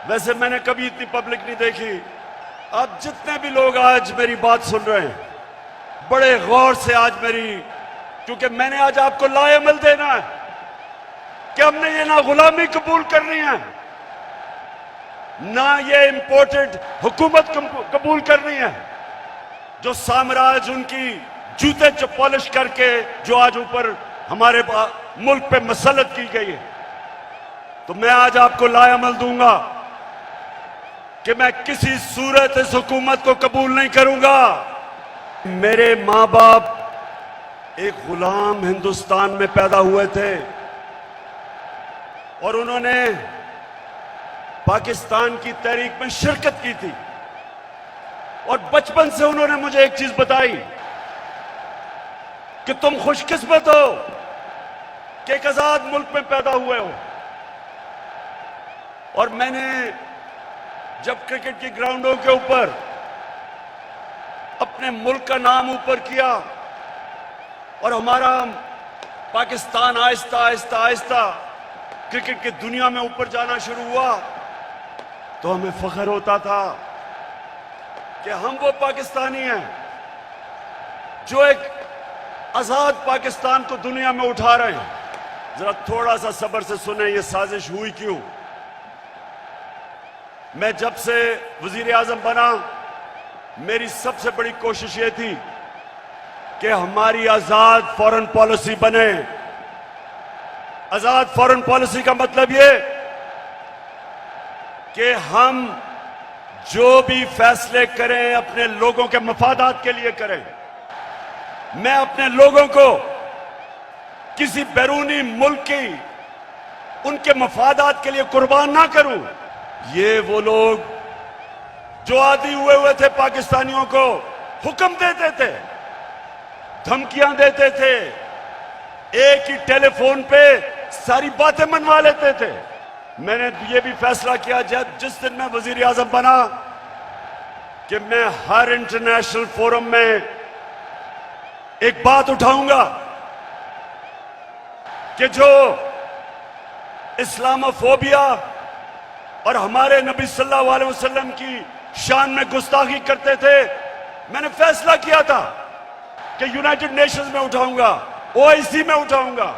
ویسے میں نے کبھی اتنی پبلک نہیں دیکھی. اب جتنے بھی لوگ آج میری بات سن رہے ہیں بڑے غور سے آج میری، کیونکہ میں نے آج آپ کو لائعمل دینا ہے کہ ہم نے یہ نہ غلامی قبول کرنی ہے نہ یہ امپورٹڈ حکومت قبول کرنی ہے جو سامراج ان کی جوتے پالش کر کے جو آج اوپر ہمارے ملک پہ مسلط کی گئی ہے. تو میں آج آپ کو لائعمل دوں گا کہ میں کسی صورت اس حکومت کو قبول نہیں کروں گا. میرے ماں باپ ایک غلام ہندوستان میں پیدا ہوئے تھے اور انہوں نے پاکستان کی تحریک میں شرکت کی تھی، اور بچپن سے انہوں نے مجھے ایک چیز بتائی کہ تم خوش قسمت ہو کہ ایک آزاد ملک میں پیدا ہوئے ہو. اور میں نے جب کرکٹ کی گراؤنڈوں کے اوپر اپنے ملک کا نام اوپر کیا اور ہمارا پاکستان آہستہ آہستہ آہستہ کرکٹ کی دنیا میں اوپر جانا شروع ہوا تو ہمیں فخر ہوتا تھا کہ ہم وہ پاکستانی ہیں جو ایک آزاد پاکستان کو دنیا میں اٹھا رہے ہیں. ذرا تھوڑا سا صبر سے سنیں یہ سازش ہوئی کیوں. میں جب سے وزیر اعظم بنا میری سب سے بڑی کوشش یہ تھی کہ ہماری آزاد فورن پالیسی بنے. آزاد فورن پالیسی کا مطلب یہ کہ ہم جو بھی فیصلے کریں اپنے لوگوں کے مفادات کے لیے کریں. میں اپنے لوگوں کو کسی بیرونی ملک کی ان کے مفادات کے لیے قربان نہ کروں. یہ وہ لوگ جو عادی ہوئے تھے پاکستانیوں کو حکم دیتے تھے، دھمکیاں دیتے تھے، ایک ہی ٹیلی فون پہ ساری باتیں منوا لیتے تھے. میں نے یہ بھی فیصلہ کیا جس دن میں وزیر اعظم بنا کہ میں ہر انٹرنیشنل فورم میں ایک بات اٹھاؤں گا کہ جو اسلاموفوبیا اور ہمارے نبی صلی اللہ علیہ وسلم کی شان میں گستاخی کرتے تھے. میں نے فیصلہ کیا تھا کہ یونائٹڈ نیشنز میں اٹھاؤں گا، OIC میں اٹھاؤں گا،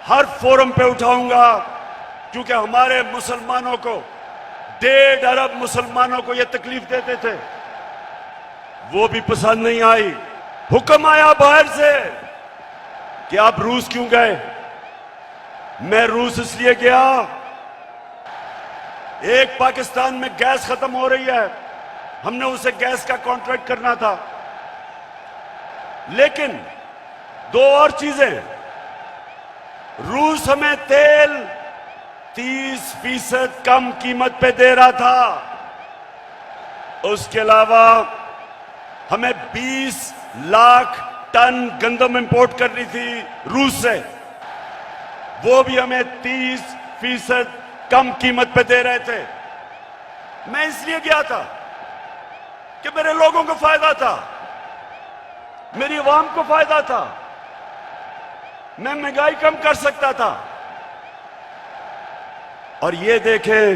ہر فورم پہ اٹھاؤں گا، کیونکہ ہمارے مسلمانوں کو 1.5 ارب مسلمانوں کو یہ تکلیف دیتے تھے. وہ بھی پسند نہیں آئی. حکم آیا باہر سے کہ آپ روس کیوں گئے. میں روس اس لیے گیا، ایک پاکستان میں گیس ختم ہو رہی ہے، ہم نے اسے گیس کا کانٹریکٹ کرنا تھا. لیکن 2 اور چیزیں، روس ہمیں تیل 30% کم قیمت پہ دے رہا تھا، اس کے علاوہ ہمیں 20 لاکھ ٹن گندم امپورٹ کرنی تھی روس سے، وہ بھی ہمیں 30% کم قیمت پہ دے رہے تھے. میں اس لیے گیا تھا کہ میرے لوگوں کو فائدہ تھا، میری عوام کو فائدہ تھا، میں مہنگائی کم کر سکتا تھا. اور یہ دیکھیں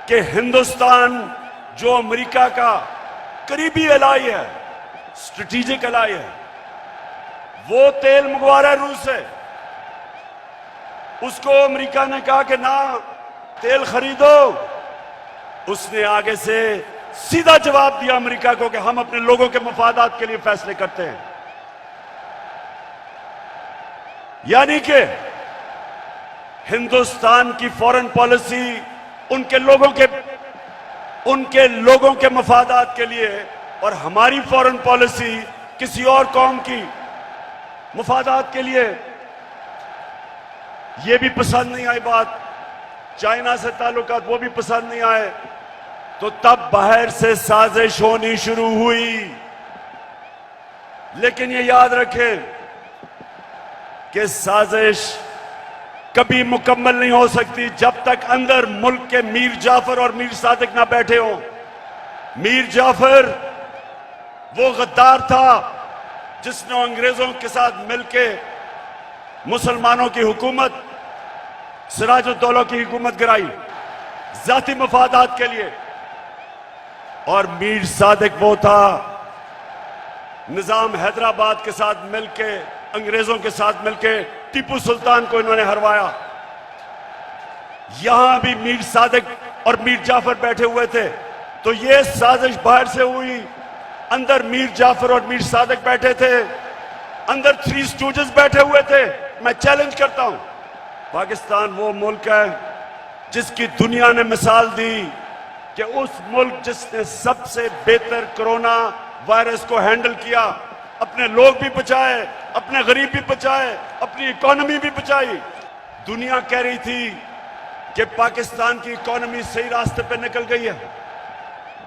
کہ ہندوستان جو امریکہ کا قریبی الائی ہے، اسٹریٹجک الائی ہے، وہ تیل منگوا رہا ہے روس سے. اس کو امریکہ نے کہا کہ نہ تیل خریدو، اس نے آگے سے سیدھا جواب دیا امریکہ کو کہ ہم اپنے لوگوں کے مفادات کے لیے فیصلے کرتے ہیں. یعنی کہ ہندوستان کی فورن پالیسی ان کے لوگوں کے مفادات کے لیے، اور ہماری فورن پالیسی کسی اور قوم کی مفادات کے لیے. یہ بھی پسند نہیں آئی بات، چائنا سے تعلقات وہ بھی پسند نہیں آئے، تو تب باہر سے سازش ہونی شروع ہوئی. لیکن یہ یاد رکھیں کہ سازش کبھی مکمل نہیں ہو سکتی جب تک اندر ملک کے میر جعفر اور میر صادق نہ بیٹھے ہوں. میر جعفر وہ غدار تھا جس نے انگریزوں کے ساتھ مل کے مسلمانوں کی حکومت، سراج الدولہ کی حکومت گرائی. ذاتی مفادات کے لیے. اور میر صادق وہ تھا، نظام حیدرآباد کے ساتھ مل کے، انگریزوں کے ساتھ مل کے ٹیپو سلطان کو انہوں نے ہروایا. یہاں بھی میر صادق اور میر جعفر بیٹھے ہوئے تھے، تو یہ سازش باہر سے ہوئی، اندر میر جعفر اور میر صادق بیٹھے تھے، اندر تھری اسٹوجز بیٹھے ہوئے تھے. میں چیلنج کرتا ہوں، پاکستان وہ ملک ہے جس کی دنیا نے مثال دی کہ اس ملک جس نے سب سے بہتر کرونا وائرس کو ہینڈل کیا، اپنے لوگ بھی بچائے، اپنے غریب بھی بچائے، اپنی اکانومی بھی بچائی. دنیا کہہ رہی تھی کہ پاکستان کی اکانومی صحیح راستے پہ نکل گئی ہے،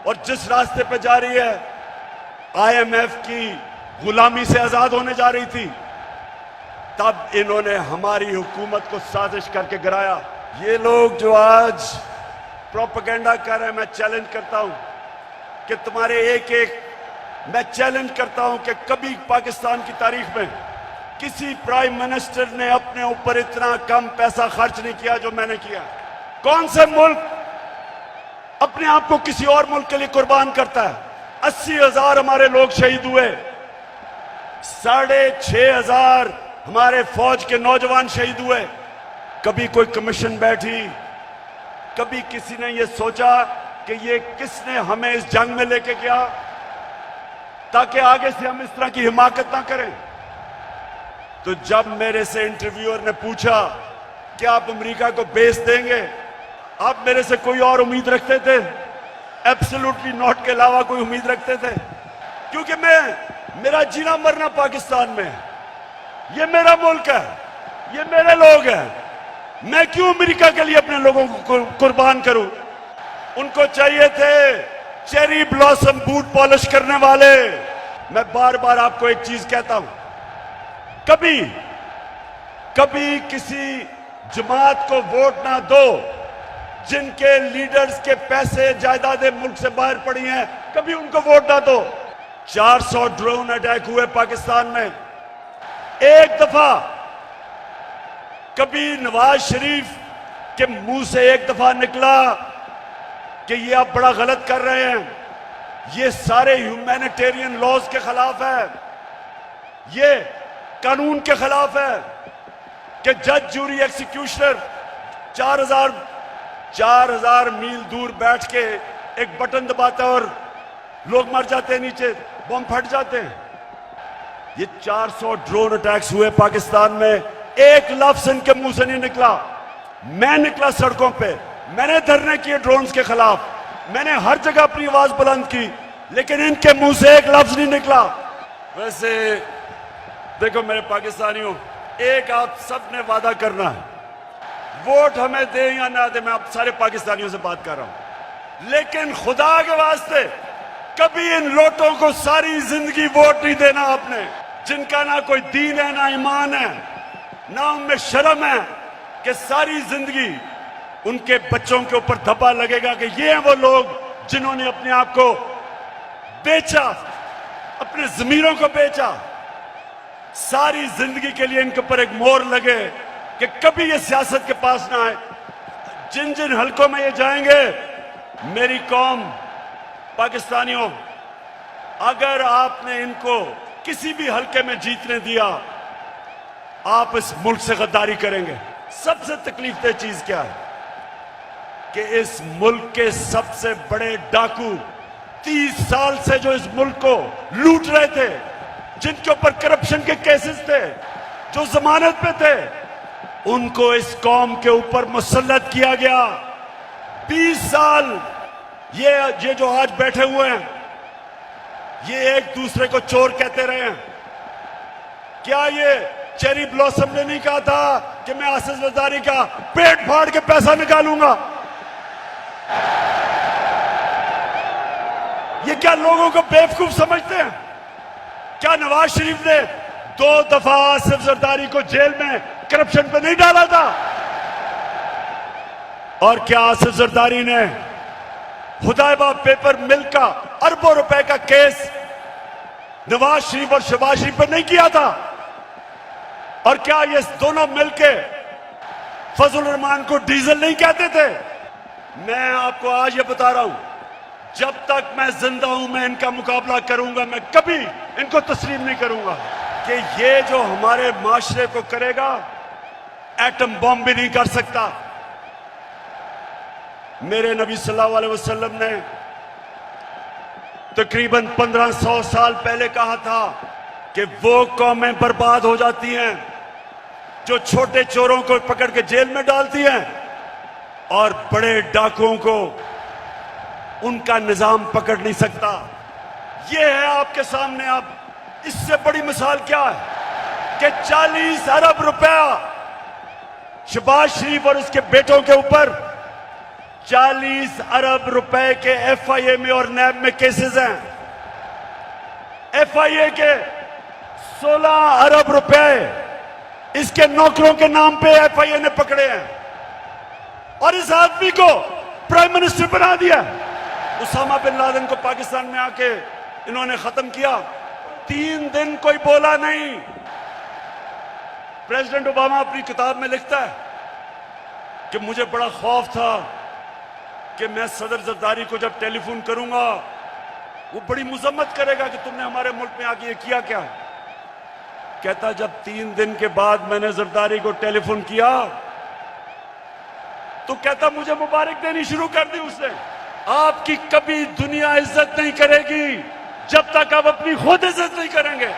اور جس راستے پہ جا رہی ہے IMF کی غلامی سے آزاد ہونے جا رہی تھی. تب انہوں نے ہماری حکومت کو سازش کر کے گرایا. یہ لوگ جو آج پروپیگنڈا کر رہے ہیں، میں چیلنج کرتا ہوں کہ تمہارے میں چیلنج کرتا ہوں کہ کبھی پاکستان کی تاریخ میں کسی پرائم منسٹر نے اپنے اوپر اتنا کم پیسہ خرچ نہیں کیا جو میں نے کیا. کون سے ملک اپنے آپ کو کسی اور ملک کے لیے قربان کرتا ہے؟ 80,000 ہمارے لوگ شہید ہوئے، 6,500 ہمارے فوج کے نوجوان شہید ہوئے. کبھی کوئی کمیشن بیٹھی؟ کبھی کسی نے یہ سوچا کہ یہ کس نے ہمیں اس جنگ میں لے کے گیا تاکہ آگے سے ہم اس طرح کی حماقت نہ کریں؟ تو جب میرے سے انٹرویور نے پوچھا کہ آپ امریکہ کو بیس دیں گے، آپ میرے سے کوئی اور امید رکھتے تھے؟ ایبسولوٹلی ناٹ کے علاوہ کوئی امید رکھتے تھے؟ کیونکہ میرا جینا مرنا پاکستان میں، یہ میرا ملک ہے، یہ میرے لوگ ہیں. میں کیوں امریکہ کے لیے اپنے لوگوں کو قربان کروں؟ ان کو چاہیے تھے چیری بلاسم بوٹ پالش کرنے والے. میں بار بار آپ کو ایک چیز کہتا ہوں، کبھی کسی جماعت کو ووٹ نہ دو جن کے لیڈرز کے پیسے جائیدادیں ملک سے باہر پڑی ہیں، کبھی ان کو ووٹ نہ دو. 400 ڈرون اٹیک ہوئے پاکستان میں. ایک دفعہ کبھی نواز شریف کے منہ سے ایک دفعہ نکلا کہ یہ آپ بڑا غلط کر رہے ہیں، یہ سارے ہیومینیٹیرین لاز کے خلاف ہے، یہ قانون کے خلاف ہے کہ جج جوری ایکسیکیوشنر 4,000 میل دور بیٹھ کے ایک بٹن دباتا ہے اور لوگ مر جاتے ہیں، نیچے بم پھٹ جاتے ہیں. یہ 400 ڈرون اٹیکس ہوئے پاکستان میں، ایک لفظ ان کے منہ سے نہیں نکلا. میں نکلا سڑکوں پہ، میں نے دھرنے کیے ڈرونز کے خلاف، میں نے ہر جگہ اپنی آواز بلند کی، لیکن ان کے منہ سے ایک لفظ نہیں نکلا. ویسے دیکھو میرے پاکستانیوں، ایک آپ سب نے وعدہ کرنا ہے، ووٹ ہمیں دیں یا نہ دیں، میں آپ سارے پاکستانیوں سے بات کر رہا ہوں، لیکن خدا کے واسطے کبھی ان لوٹوں کو ساری زندگی ووٹ نہیں دینا آپ نے، جن کا نہ کوئی دین ہے، نہ ایمان ہے، نہ ان میں شرم ہے، کہ ساری زندگی ان کے بچوں کے اوپر دھبا لگے گا کہ یہ ہیں وہ لوگ جنہوں نے اپنے آپ کو بیچا، اپنے ضمیروں کو بیچا. ساری زندگی کے لیے ان کے اوپر ایک مور لگے کہ کبھی یہ سیاست کے پاس نہ آئے. جن حلقوں میں یہ جائیں گے، میری قوم پاکستانیوں، اگر آپ نے ان کو کسی بھی حلقے میں جیتنے دیا، آپ اس ملک سے غداری کریں گے. سب سے تکلیف دہ چیز کیا ہے کہ اس ملک کے سب سے بڑے ڈاکو 30 سال سے جو اس ملک کو لوٹ رہے تھے، جن کے اوپر کرپشن کے کیسز تھے، جو ضمانت پہ تھے، ان کو اس قوم کے اوپر مسلط کیا گیا. 20 سال یہ جو آج بیٹھے ہوئے ہیں، یہ ایک دوسرے کو چور کہتے رہے ہیں. کیا یہ چیری بلاسم نے نہیں کہا تھا کہ میں آصف زرداری کا پیٹ پھاڑ کے پیسہ نکالوں گا؟ یہ کیا لوگوں کو بیوقوف سمجھتے ہیں؟ کیا نواز شریف نے 2 دفعہ آصف زرداری کو جیل میں کرپشن پہ نہیں ڈالا تھا؟ اور کیا آصف زرداری نے حدائبہ پیپر مل کا اربوں روپے کا کیس نواز شریف اور شہباز شریف پہ نہیں کیا تھا؟ اور کیا یہ دونوں مل کے فضل الرحمان کو ڈیزل نہیں کہتے تھے؟ میں آپ کو آج یہ بتا رہا ہوں، جب تک میں زندہ ہوں میں ان کا مقابلہ کروں گا، میں کبھی ان کو تسلیم نہیں کروں گا کہ یہ جو ہمارے معاشرے کو کرے گا ایٹم بم بھی نہیں کر سکتا۔ میرے نبی صلی اللہ علیہ وسلم نے تقریباً 1500 سال پہلے کہا تھا کہ وہ قومیں برباد ہو جاتی ہیں جو چھوٹے چوروں کو پکڑ کے جیل میں ڈالتی ہیں اور بڑے ڈاکوؤں کو ان کا نظام پکڑ نہیں سکتا۔ یہ ہے آپ کے سامنے۔ اب اس سے بڑی مثال کیا ہے کہ 40 ارب روپیہ شہباز شریف اور اس کے بیٹوں کے اوپر 40 ارب روپے کے ایف آئی اے میں اور نیب میں کیسز ہیں۔ ایف آئی اے کے 16 ارب روپے اس کے نوکروں کے نام پہ ایف آئی اے نے پکڑے ہیں اور اس آدمی کو پرائم منسٹر بنا دیا۔ اسامہ بن لادن کو پاکستان میں آ کے انہوں نے ختم کیا، 3 دن کوئی بولا نہیں۔ پریزیڈنٹ اوباما اپنی کتاب میں لکھتا ہے کہ مجھے بڑا خوف تھا کہ میں صدر زرداری کو جب ٹیلی فون کروں گا وہ بڑی مذمت کرے گا کہ تم نے ہمارے ملک میں آ کے یہ کیا کیا۔ کہتا جب 3 دن کے بعد میں نے زرداری کو ٹیلی فون کیا تو کہتا مجھے مبارک دینی شروع کر دی اس نے۔ آپ کی کبھی دنیا عزت نہیں کرے گی جب تک آپ اپنی خود عزت نہیں کریں گے۔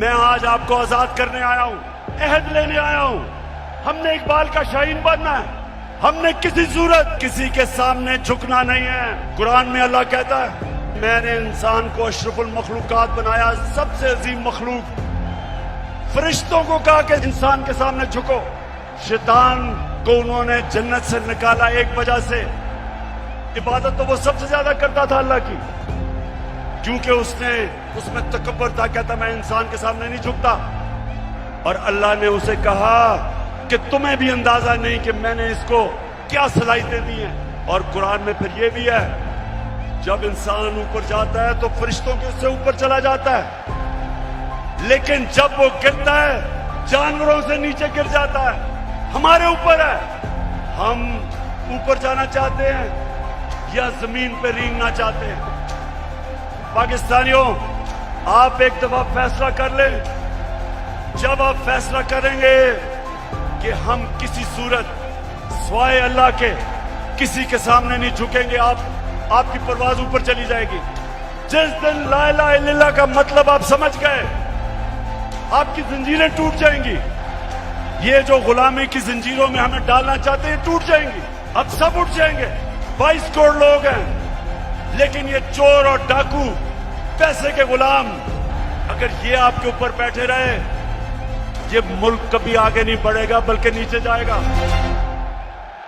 میں آج آپ کو آزاد کرنے آیا ہوں، عہد لینے آیا ہوں۔ ہم نے اقبال کا شاہین بننا ہے، ہم نے کسی صورت کسی کے سامنے جھکنا نہیں ہے۔ قرآن میں اللہ کہتا ہے میں نے انسان کو اشرف المخلوقات بنایا، سب سے عظیم مخلوق۔ فرشتوں کو کہا کہ انسان کے سامنے جھکو۔ شیطان کو انہوں نے جنت سے نکالا ایک وجہ سے، عبادت تو وہ سب سے زیادہ کرتا تھا اللہ کی، کیونکہ اس میں تکبر تھا، کہتا میں انسان کے سامنے نہیں جھکتا۔ اور اللہ نے اسے کہا کہ تمہیں بھی اندازہ نہیں کہ میں نے اس کو کیا صلاحیتیں دی ہیں۔ اور قرآن میں پھر یہ بھی ہے جب انسان اوپر جاتا ہے تو فرشتوں کے اس سے اوپر چلا جاتا ہے، لیکن جب وہ گرتا ہے جانوروں سے نیچے گر جاتا ہے۔ ہمارے اوپر ہے، ہم اوپر جانا چاہتے ہیں یا زمین پہ رینگنا چاہتے ہیں۔ پاکستانیوں، آپ ایک دفعہ فیصلہ کر لیں، جب آپ فیصلہ کریں گے کہ ہم کسی صورت سوائے اللہ کے کسی کے سامنے نہیں جھکیں گے، آپ کی پرواز اوپر چلی جائے گی۔ جس دن لا الہ الا اللہ کا مطلب آپ سمجھ گئے، آپ کی زنجیریں ٹوٹ جائیں گی۔ یہ جو غلامی کی زنجیروں میں ہمیں ڈالنا چاہتے ہیں ٹوٹ جائیں گی، اب سب اٹھ جائیں گے۔ 22 کروڑ لوگ ہیں، لیکن یہ چور اور ڈاکو، پیسے کے غلام، اگر یہ آپ کے اوپر بیٹھے رہے، یہ ملک کبھی آگے نہیں بڑھے گا بلکہ نیچے جائے گا۔